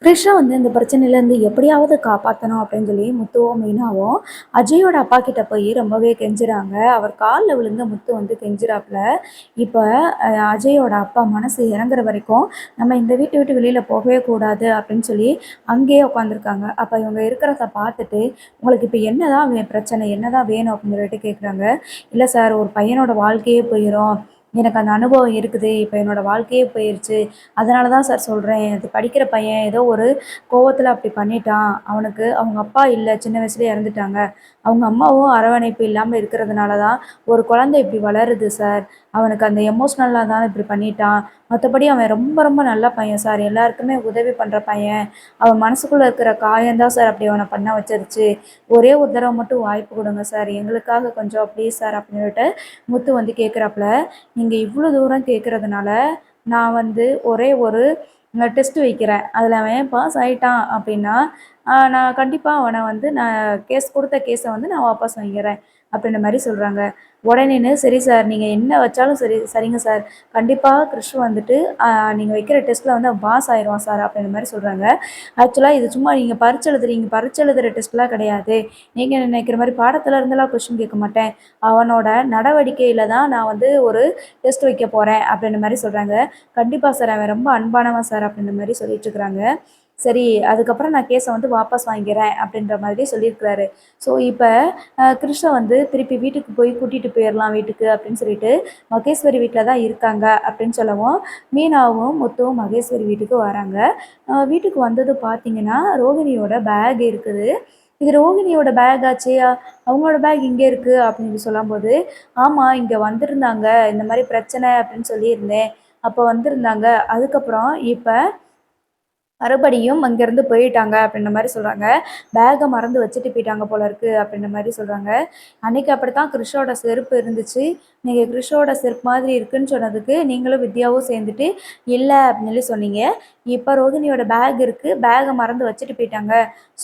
கிருஷ்ண வந்து இந்த பிரச்சனையிலேருந்து எப்படியாவது காப்பாற்றணும் அப்படின்னு சொல்லி முத்துவும் மீனாவும் அஜயோட அப்பா கிட்ட போய் ரொம்பவே கெஞ்சுறாங்க. அவர் காலில் விழுந்து முத்து வந்து கெஞ்சுறாப்புல. இப்போ அஜயோட அப்பா மனசு இறங்குற வரைக்கும் நம்ம இந்த வீட்டை விட்டு வெளியில் போகவே கூடாது அப்படின்னு சொல்லி அங்கேயே உட்காந்துருக்காங்க. அப்போ இவங்க இருக்கிறத பார்த்துட்டு உங்களுக்கு இப்போ என்னதான் பிரச்சனை என்னதான் வேணும் அப்படின்னு சொல்லிட்டு கேட்குறாங்க. இல்லை சார், ஒரு பையனோட வாழ்க்கையே போயிடும், எனக்கு அந்த அனுபவம் இருக்குது, இப்போ என்னோடய வாழ்க்கையே போயிடுச்சு, அதனால தான் சார் சொல்கிறேன். அது படிக்கிற பையன் ஏதோ ஒரு கோவத்தில் அப்படி பண்ணிட்டான். அவனுக்கு அவங்க அப்பா இல்லை, சின்ன வயசுலேயே இறந்துட்டாங்க. அவங்க அம்மாவும் அரவணைப்பு இல்லாமல் இருக்கிறதுனால தான் ஒரு குழந்தை இப்படி வளருது சார். அவனுக்கு அந்த எமோஷ்னலாக தான் இப்படி பண்ணிட்டான். மற்றபடி அவன் ரொம்ப ரொம்ப நல்ல பையன் சார், எல்லாருக்குமே உதவி பண்ணுற பையன். அவன் மனசுக்குள்ளே இருக்கிற காயந்தான் சார் அப்படி அவனை பண்ண வச்சிருச்சு. ஒரே ஒரு தடவை மட்டும் வாய்ப்பு கொடுங்க சார், எங்களுக்காக கொஞ்சம் ப்ளீஸ் சார் அப்படின்னு சொல்லிட்டு முத்து வந்து கேட்குறாப்புல. நீங்கள் இவ்வளோ தூரம் கேட்குறதுனால நான் வந்து ஒரே ஒரு டெஸ்ட் வைக்கிறேன். அதில் அவன் பாஸ் ஆகிட்டான் அப்படின்னா நான் கண்டிப்பாக அவனை வந்து நான் கொடுத்த கேஸை வந்து நான் வாபஸ் வாங்கிக்கிறேன் அப்படின்ற மாதிரி சொல்கிறாங்க. உடனேன்னு சரி சார், நீங்கள் என்ன வச்சாலும் சரி, சரிங்க சார், கண்டிப்பாக கிறிஷ் வந்துட்டு நீங்கள் வைக்கிற டெஸ்ட்டில் வந்து அவன் பாஸ் ஆயிடுவான் சார் அப்படின்ற மாதிரி சொல்கிறாங்க. ஆக்சுவலாக இது சும்மா நீங்கள் பரிட்சை எழுதுகிற டெஸ்ட்லாம் கிடையாது. நீங்கள் நினைக்கிற மாதிரி பாடத்தில் இருந்தெல்லாம் கொஷின் கேட்க மாட்டேன். அவனோட நடவடிக்கையில் தான் நான் வந்து ஒரு டெஸ்ட் வைக்க போகிறேன் அப்படின்ற மாதிரி சொல்கிறாங்க. கண்டிப்பாக சார், அவன் ரொம்ப அன்பானவன் சார் அப்படின்ற மாதிரி சொல்லிட்டு இருக்கிறாங்க. சரி, அதுக்கப்புறம் நான் கேஸை வந்து வாபஸ் வாங்கிறேன் அப்படின்ற மாதிரி சொல்லியிருக்கிறாரு. ஸோ இப்போ கிருஷ்ண வந்து திருப்பி வீட்டுக்கு போய் கூட்டிகிட்டு போயிடலாம் வீட்டுக்கு அப்படின்னு சொல்லிட்டு மகேஸ்வரி வீட்டில் தான் இருக்காங்க அப்படின்னு சொல்லவும் மீனாவும் முத்துவும் மகேஸ்வரி வீட்டுக்கு வராங்க. வீட்டுக்கு வந்தது பார்த்தீங்கன்னா ரோகிணியோட பேக் இருக்குது. இது ரோகிணியோட பேக் ஆச்சு, அவங்களோட பேக் இங்கே இருக்குது அப்படின்னு சொல்லும்போது, ஆமாம் இங்கே வந்திருந்தாங்க, இந்த மாதிரி பிரச்சனை அப்படின்னு சொல்லியிருந்தேன், அப்போ வந்திருந்தாங்க, அதுக்கப்புறம் இப்போ மறுபடியும் அங்கேருந்து போயிட்டாங்க அப்படின்ற மாதிரி சொல்கிறாங்க. பேக்கை மறந்து வச்சுட்டு போயிட்டாங்க போல இருக்குது அப்படின்ற மாதிரி சொல்கிறாங்க. அன்றைக்கி அப்படித்தான் கிறிஷோட செருப்பு இருந்துச்சு. நீங்கள் கிறிஷோட செருப்பு மாதிரி இருக்குன்னு சொன்னதுக்கு நீங்களும் வித்யாவும் சேர்ந்துட்டு இல்லை அப்படின்னு சொல்லி சொன்னீங்க. இப்போ ரோகிணியோட பேக் இருக்குது, பேக்கை மறந்து வச்சுட்டு போயிட்டாங்க,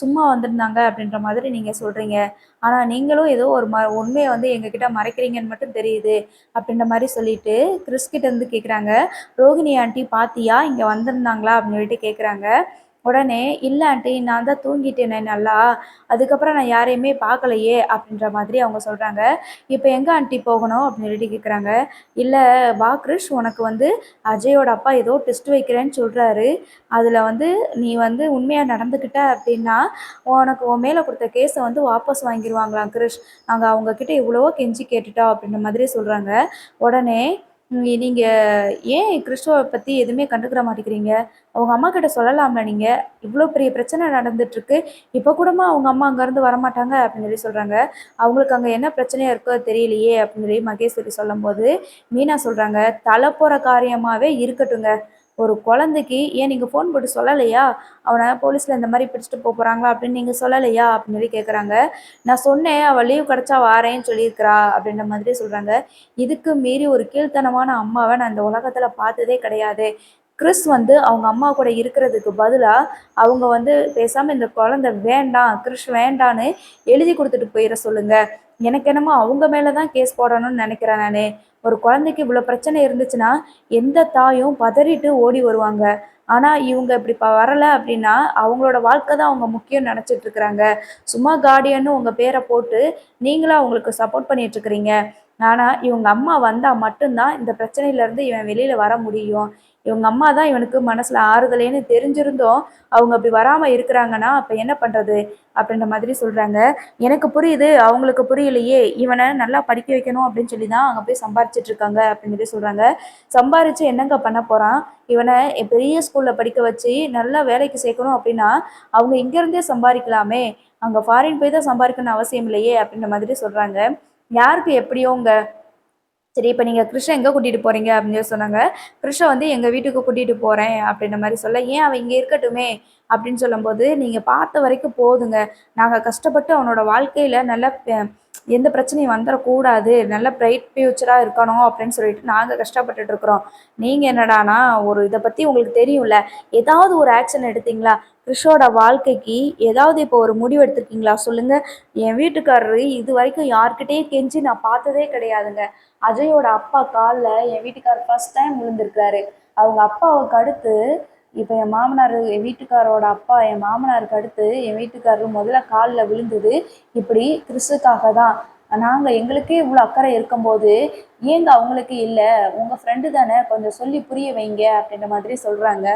சும்மா வந்திருந்தாங்க அப்படின்ற மாதிரி நீங்கள் சொல்கிறீங்க. ஆனால் நீங்களும் ஏதோ ஒரு உண்மையை வந்து எங்ககிட்ட மறைக்கிறீங்கன்னு மட்டும் தெரியுது அப்படின்ற மாதிரி சொல்லிட்டு கிறிஸ்கிட்ட இருந்து கேட்குறாங்க. ரோகிணி ஆண்டி பாத்தியா, இங்கே வந்திருந்தாங்களா அப்படின்னு சொல்லிட்டு கேட்குறாங்க. உடனே இல்லை ஆண்டி, நான் தான் தூங்கிட்டேனே நல்லா, அதுக்கப்புறம் நான் யாரையுமே பார்க்கலையே அப்படின்ற மாதிரி அவங்க சொல்கிறாங்க. இப்போ எங்கே ஆண்டி போகணும் அப்படின்னு சொல்லிட்டு கேட்குறாங்க. இல்லை வா கிருஷ், உனக்கு வந்து அஜயோட அப்பா ஏதோ டெஸ்ட் வைக்கிறேன்னு சொல்கிறாரு, அதில் வந்து நீ வந்து உண்மையாக நடந்துக்கிட்ட அப்படின்னா உனக்கு உன் மேலே கொடுத்த கேஸை வந்து வாபஸ் வாங்கிடுவாங்களாம் கிருஷ், நாங்கள் அவங்கக்கிட்ட எவ்வளவோ கெஞ்சி கேட்டுட்டோம் அப்படின்ற மாதிரி சொல்கிறாங்க. உடனே நீங்கள் ஏன் கிறிஸ்துவை பற்றி எதுவுமே கண்டுக்கிற மாட்டேங்கிறீங்க, அவங்க அம்மா கிட்ட சொல்லலாம்ல, நீங்கள் இவ்வளோ பெரிய பிரச்சனை நடந்துட்டுருக்கு, இப்போ கூடமா அவங்க அம்மா அங்கேருந்து வரமாட்டாங்க அப்படின்னு சொல்லி சொல்கிறாங்க. அவங்களுக்கு அங்கே என்ன பிரச்சனையாக இருக்கோ தெரியலையே அப்படின்னு சொல்லி மகேஸ்வரி சொல்லும்போது மீனா சொல்கிறாங்க, தலை போகிற காரியமாகவே இருக்கட்டுங்க, ஒரு குழந்தைக்கு ஏன் நீங்கள் ஃபோன் போட்டு சொல்லலையா, அவனை போலீஸில் இந்த மாதிரி பிடிச்சிட்டு போகிறாங்களா அப்படின்னு நீங்கள் சொல்லலையா அப்படின்னு சொல்லி கேட்குறாங்க. நான் சொன்னேன், அவள் லீவ் கிடச்சா வாரேன்னு சொல்லியிருக்கிறா அப்படின்ற மாதிரி சொல்கிறாங்க. இதுக்கு மீறி ஒரு கீழ்த்தனமான அம்மாவை நான் இந்த உலகத்தில் பார்த்ததே கிடையாது. கிறிஸ் வந்து அவங்க அம்மா கூட இருக்கிறதுக்கு பதிலாக அவங்க வந்து பேசாமல் இந்த குழந்தை வேண்டாம், கிறிஸ் வேண்டான்னு எழுதி கொடுத்துட்டு போயிட சொல்லுங்கள். எனக்கு என்னமோ அவங்க மேலே தான் கேஸ் போடணும்னு நினைக்கிறேன் நான். ஒரு குழந்தைக்கு இவ்வளோ பிரச்சனை இருந்துச்சுன்னா எந்த தாயும் பதறிட்டு ஓடி வருவாங்க. ஆனால் இவங்க இப்படி வரலை அப்படின்னா அவங்களோட வாழ்க்கை தான் அவங்க முக்கியம் நினச்சிட்டு இருக்கிறாங்க. சும்மா கார்டியன்னு உங்கள் பேரை போட்டு நீங்களும் அவங்களுக்கு சப்போர்ட் பண்ணிகிட்ருக்கிறீங்க. ஆனால் இவங்க அம்மா வந்தால் மட்டும்தான் இந்த பிரச்சனையிலேருந்து இவன் வெளியில் வர முடியும். இவங்க அம்மா தான் இவனுக்கு மனசில் ஆறுதலேன்னு தெரிஞ்சிருந்தோம் அவங்க அப்படி வராமல் இருக்கிறாங்கன்னா அப்போ என்ன பண்ணுறது அப்படின்ற மாதிரி சொல்கிறாங்க. எனக்கு புரியுது, அவங்களுக்கு புரியலையே, இவனை நல்லா படிக்க வைக்கணும் அப்படின்னு சொல்லி தான் அங்கே போய் சம்பாரிச்சிட்டு இருக்காங்க அப்படின்னு சொல்லி சொல்கிறாங்க. சம்பாரித்து என்னங்க பண்ண போகிறான், இவனை பெரிய ஸ்கூலில் படிக்க வச்சு நல்லா வேலைக்கு சேர்க்கணும் அப்படின்னா அவங்க இங்கேருந்தே சம்பாதிக்கலாமே, அங்கே ஃபாரின் போய் தான் சம்பாதிக்கணும்னு அவசியம் இல்லையே அப்படின்ற மாதிரி சொல்கிறாங்க. யாருக்கு எப்படியோங்க. சரி, இப்போ நீங்கள் கிருஷ்ண எங்கே கூட்டிகிட்டு போகிறீங்க அப்படின்னு சொல்லி சொன்னாங்க. கிருஷ்ண வந்து எங்கள் வீட்டுக்கு கூட்டிகிட்டு போகிறேன் அப்படின்ற மாதிரி சொல்ல, ஏன் அவன் இங்கே இருக்கட்டுமே அப்படின்னு சொல்லும்போது, நீங்கள் பார்த்த வரைக்கும் போதுங்க, நாங்கள் கஷ்டப்பட்டு அவனோட வாழ்க்கையில் நல்ல எந்த பிரச்சனையும் வந்துடக்கூடாது, நல்ல பிரைட் ஃப்யூச்சராக இருக்கணும் அப்படின்னு சொல்லிட்டு நாங்கள் கஷ்டப்பட்டுட்டு இருக்கிறோம். நீங்கள் என்னடானா ஒரு இதை பற்றி உங்களுக்கு தெரியும்ல, ஏதாவது ஒரு ஆக்ஷன் எடுத்தீங்களா, கிறிஷோட வாழ்க்கைக்கு ஏதாவது இப்போ ஒரு முடிவு எடுத்திருக்கீங்களா சொல்லுங்கள். என் வீட்டுக்காரரு இது வரைக்கும் யார்கிட்டேயும் கெஞ்சி நான் பார்த்ததே கிடையாதுங்க. அஜயோட அப்பா காலில் என் வீட்டுக்காரர் ஃபர்ஸ்ட் டைம் விழுந்திருக்கிறாரு. அவங்க அப்பாவுக்கு அடுத்து இப்போ என் மாமனார் என் வீட்டுக்காரோட அப்பா என் மாமனாருக்கு அடுத்து என் வீட்டுக்காரர் முதல்ல காலில் விழுந்தது இப்படி கிறிஸுக்காக தான். நாங்கள் எங்களுக்கே இவ்வளோ அக்கறை இருக்கும்போது ஏங்க அவங்களுக்கு இல்லை, உங்கள் ஃப்ரெண்டு தானே, கொஞ்சம் சொல்லி புரிய வைங்க அப்படின்ற மாதிரி சொல்கிறாங்க.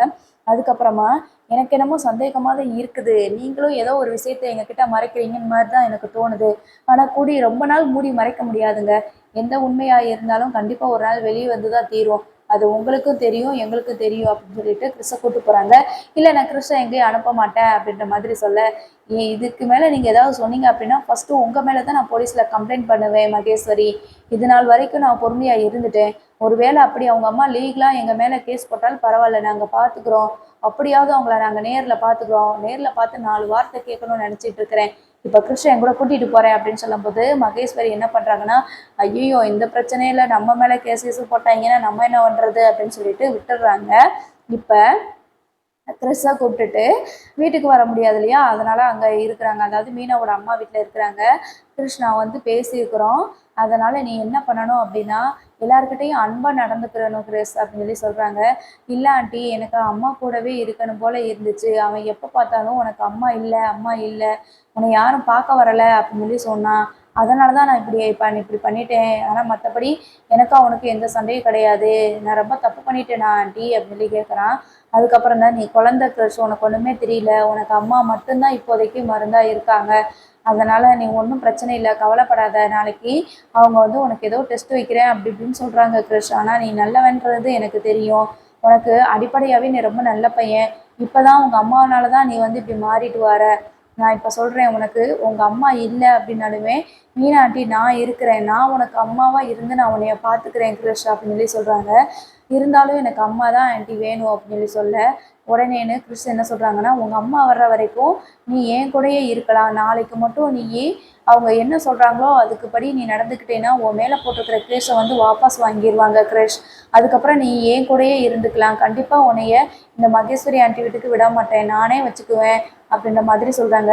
அதுக்கப்புறமா எனக்கு என்னமோ சந்தேகமாக தான் இருக்குது, நீங்களும் ஏதோ ஒரு விஷயத்தை எங்ககிட்ட மறைக்கிறீங்கன்னு மாதிரி தான் எனக்கு தோணுது. ஆனால் கூடி ரொம்ப நாள் மூடி மறைக்க முடியாதுங்க. எந்த உண்மையாக இருந்தாலும் கண்டிப்பாக ஒரு நாள் வெளியே வந்து தான் தீரும். அது உங்களுக்கும் தெரியும் எங்களுக்கும் தெரியும் அப்படின்னு சொல்லிட்டு கிறிஸை கூட்டு போகிறாங்க. இல்லை நான் கிறிஸை எங்கேயும் அனுப்ப மாட்டேன் அப்படின்ற மாதிரி சொல்ல, இதுக்கு மேலே நீங்கள் ஏதாவது சொன்னீங்க அப்படின்னா ஃபஸ்ட்டு உங்கள் மேலே தான் நான் போலீஸில் கம்ப்ளைண்ட் பண்ணுவேன் மகேஸ்வரி. இது நாள் வரைக்கும் நான் பொறுமையாக இருந்துட்டேன். ஒருவேளை அப்படி அவங்க அம்மா லீகலாக எங்கள் மேலே கேஸ் போட்டாலும் பரவாயில்ல, நாங்கள் பார்த்துக்குறோம். அப்படியாவது அவங்கள நாங்கள் நேரில் பார்த்துக்குறோம், நேரில் பார்த்து 4 வார்த்தை கேட்கணும்னு நினச்சிட்டு இருக்கிறேன். இப்போ கிருஷ்ணன் என் கூட கூட்டிகிட்டு போகிறேன் அப்படின்னு சொல்லும்போது மகேஸ்வரி என்ன பண்ணுறாங்கன்னா, ஐயோ இந்த பிரச்சனையில் நம்ம மேலே கேஸ் போட்டாங்கன்னா நம்ம என்ன பண்ணுறது அப்படின்னு சொல்லிட்டு விட்டுடுறாங்க. இப்போ கிறிஸை கூப்பிட்டுட்டு வீட்டுக்கு வர முடியாது இல்லையா, அதனால் அங்கே இருக்கிறாங்க. அதாவது மீனாவோட அம்மா வீட்டில் இருக்கிறாங்க. கிருஷ்ணா வந்து பேசியிருக்கிறோம், அதனால் நீ என்ன பண்ணணும் அப்படின்னா எல்லாருக்கிட்டையும் அன்பாக நடந்துக்கிறணும் கிறிஸ் அப்படின்னு சொல்லி சொல்கிறாங்க. இல்லை ஆண்டி, எனக்கு அம்மா கூடவே இருக்கணும் போல் இருந்துச்சு. அவன் எப்போ பார்த்தாலும் உனக்கு அம்மா இல்லை அம்மா இல்லை, உன்னை யாரும் பார்க்க வரலை அப்படின்னு சொல்லி சொன்னான். அதனால தான் நான் இப்படி பண்ணிட்டேன். ஆனால் மற்றபடி எனக்கும் அவனுக்கு எந்த சண்டையும் கிடையாது. நான் ரொம்ப தப்பு பண்ணிட்டேனா ஆண்டி அப்படின்னு சொல்லி கேட்குறான். அதுக்கப்புறம் தான், நீ குழந்தை கிறிஸ், உனக்கு ஒன்றுமே தெரியல, உனக்கு அம்மா மட்டும்தான் இப்போதைக்கு மருந்தாக இருக்காங்க. அதனால் நீ ஒன்றும் பிரச்சனை இல்லை, கவலைப்படாத. நாளைக்கு அவங்க வந்து உனக்கு ஏதோ டெஸ்ட் வைக்கிறேன் அப்படி இப்படின்னு சொல்கிறாங்க கிறிஷ். ஆனால் நீ நல்லவன்றது எனக்கு தெரியும். உனக்கு அடிப்படையாகவே நீ ரொம்ப நல்ல பையன். இப்போ தான் உங்கள் அம்மாவனால தான் நீ வந்து இப்படி மாறிட்டு வர. நான் இப்போ சொல்கிறேன், உனக்கு உங்கள் அம்மா இல்லை அப்படின்னாலுமே மீனாண்டி நான் இருக்கிறேன், நான் உனக்கு அம்மாவாக இருந்து நான் உன்னைய பார்த்துக்கிறேன் கிறிஷ் அப்படின்னு சொல்லி சொல்கிறாங்க. இருந்தாலும் எனக்கு அம்மா தான் ஆண்டி வேணும் அப்படின்னு சொல்லி சொல்ல, உடனேன்னு கிறிஸ் என்ன சொல்கிறாங்கன்னா, உங்கள் அம்மா வர்ற வரைக்கும் நீ என் கூடயே இருக்கலாம். நாளைக்கு மட்டும் நீ அவங்க என்ன சொல்கிறாங்களோ அதுக்குப்படி நீ நடந்துக்கிட்டேன்னா உன் மேலே போட்டிருக்கிற கேஸை வந்து வாபஸ் வாங்கிடுவாங்க கிரிஷ். அதுக்கப்புறம் நீ என் கூடயே இருந்துக்கலாம். கண்டிப்பாக உன்னைய இந்த மகேஸ்வரி ஆண்டி வீட்டுக்கு விட மாட்டேன், நானே வச்சுக்குவேன் அப்படின்ற மாதிரி சொல்கிறாங்க.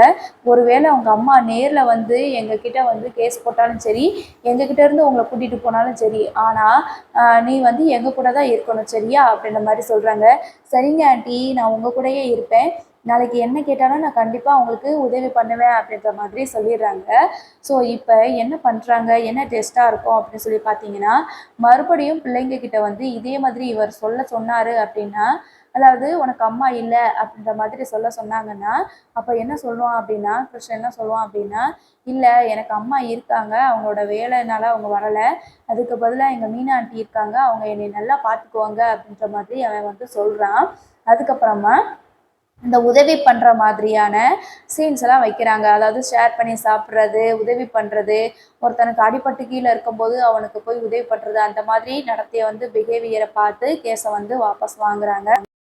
ஒருவேளை அவங்க அம்மா நேரில் வந்து எங்ககிட்ட வந்து கேஸ் போட்டாலும் சரி, எங்ககிட்ட இருந்து உங்களை கூட்டிகிட்டு போனாலும் சரி, ஆனால் நீ வந்து எங்கள் கூட தான் இருக்கணும் சரியா அப்படின்ற மாதிரி சொல்கிறாங்க. சரிங்க ஆண்டி, நான் உங்கள் கூடயே இருப்பேன், நாளைக்கு என்ன கேட்டாலும் நான் கண்டிப்பாக அவங்களுக்கு உதவி பண்ணுவேன் அப்படின்ற மாதிரி சொல்லிடுறாங்க. ஸோ இப்போ என்ன பண்ணுறாங்க, என்ன டெஸ்ட்டாக இருக்கும் அப்படின்னு சொல்லி பார்த்தீங்கன்னா, மறுபடியும் பிள்ளைங்க கிட்ட வந்து இதே மாதிரி இவர் சொன்னார் அப்படின்னா, அதாவது உனக்கு அம்மா இல்லை அப்படின்ற மாதிரி சொன்னாங்கன்னா, அப்போ என்ன சொல்லுவான் அப்படின்னா, கிருஷ்ணன் என்ன சொல்லுவான் அப்படின்னா, இல்லை எனக்கு அம்மா இருக்காங்க, அவங்களோட வேலைனால அவங்க வரலை, அதுக்கு பதிலாக எங்கள் மீனா ஆண்டி இருக்காங்க, அவங்க என்னை நல்லா பார்த்துக்குவாங்க அப்படின்ற மாதிரி அவன் வந்து சொல்கிறான். அதுக்கப்புறமா இந்த உதவி பண்ணுற மாதிரியான சீன்ஸ் எல்லாம் வைக்கிறாங்க. அதாவது ஷேர் பண்ணி சாப்பிட்றது, உதவி பண்ணுறது, ஒருத்தனுக்கு அடிபட்டு கீழே இருக்கும்போது அவனுக்கு போய் உதவி பண்ணுறது, அந்த மாதிரி நடத்திய வந்து பிஹேவியரை பார்த்து கேஸை வந்து வாபஸ் வாங்குறாங்க.